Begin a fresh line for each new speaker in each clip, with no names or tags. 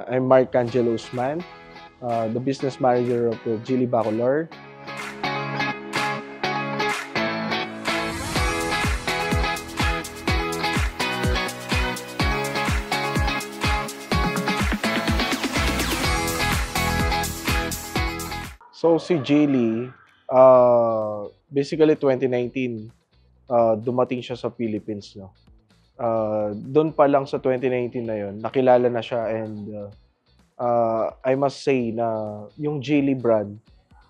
I'm Mark Angelo Usman, the business manager of Geely Bacolor. So si Geely, basically 2019, dumating siya sa Philippines, no? Doon pa lang sa 2019 na yon, nakilala na siya, and I must say na yung Geely brand,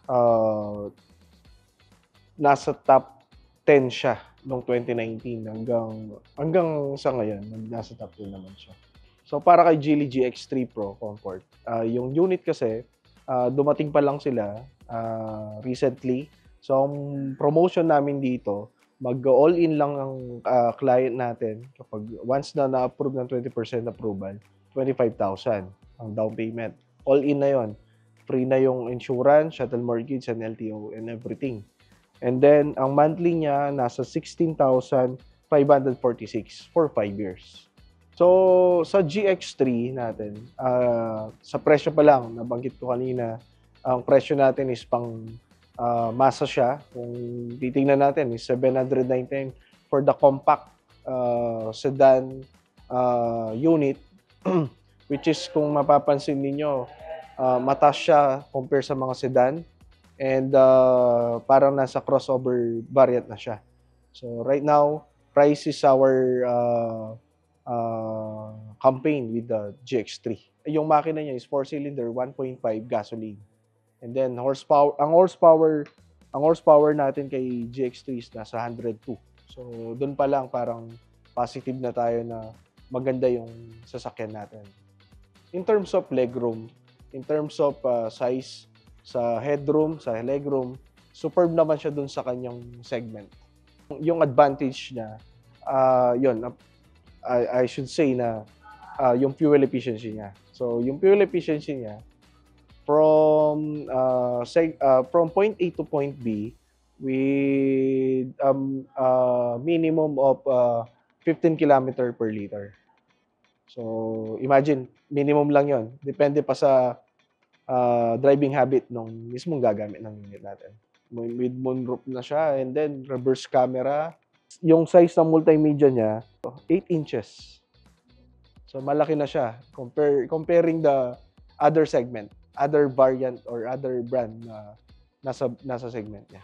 uh, nasa top 10 siya noong 2019 hanggang sa ngayon, nasa top 10 naman siya. So para kay Geely GX3 Pro Comfort, yung unit kasi dumating pa lang sila recently. So ang promotion namin dito, mag-all-in lang ang client natin kapag once na na-approve ng 20% approval, 25,000 ang down payment. All-in na yon. Free na yung insurance, shuttle mortgage, and LTO and everything. And then, ang monthly niya, nasa 16,546 for 5 years. So, sa GX3 natin, sa presyo pa lang, nabanggit ko kanina, ang presyo natin is pang masa siya. Kung titingnan natin, is 799 for the compact sedan unit, which is kung mapapansin ninyo, mataas siya compare sa mga sedan, and parang nasa crossover variant na siya. So right now, price is our campaign with the GX3. Yung makina niya is 4-cylinder, 1.5 gasoline. And then ang horsepower natin kay GX3 is nasa 102. So doon pa lang parang positive na tayo na maganda yung sasakyan natin. In terms of legroom, in terms of size, sa headroom, sa legroom, superb naman siya dun sa kanyang segment. Yung advantage niya, I should say na yung fuel efficiency niya. So yung fuel efficiency niya, from point A to point B with minimum of 15 km per liter. So imagine, minimum lang yon. Depende pa sa driving habit nung mismong gagamit ng unit natin. With moonroof na siya, and then reverse camera. Yung size ng multimedia niya, 8 inches. So malaki na siya comparing the other segment, other variant or other brand na nasa segment niya.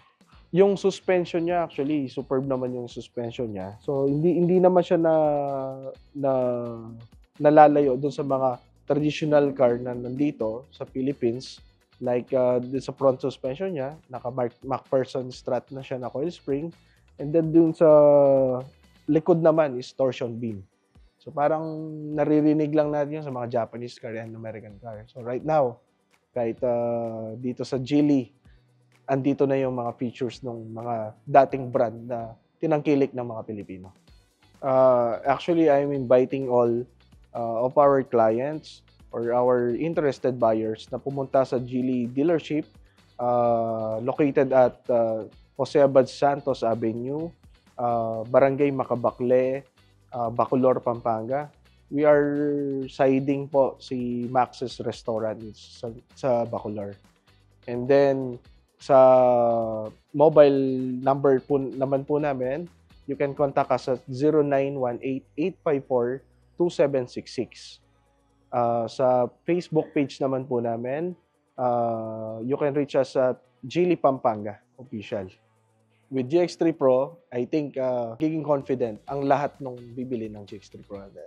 Yung suspension niya, actually superb naman yung suspension niya. So hindi naman siya nalalayo doon sa mga traditional car na nandito sa Philippines, like sa front suspension niya, naka MacPherson strut na siya na coil spring, and then dun sa likod naman is torsion beam. So parang naririnig lang natin yun sa mga Japanese car and American car. So right now, kahit dito sa Geely, andito na yung mga features ng mga dating brand na tinangkilik ng mga Pilipino. Actually, I'm inviting all of our clients or our interested buyers na pumunta sa Geely dealership located at Jose Abad Santos Avenue, Barangay Macabacle, Bacolor, Pampanga. We are siding po si Max's Restaurant sa Bacolor. And then sa mobile number po naman po namin, you can contact us at 0918-854-2766. Sa Facebook page naman po namin, you can reach us at Geely Pampanga Official. With GX3 Pro, I think magiging confident ang lahat ng bibili ng GX3 Pro natin.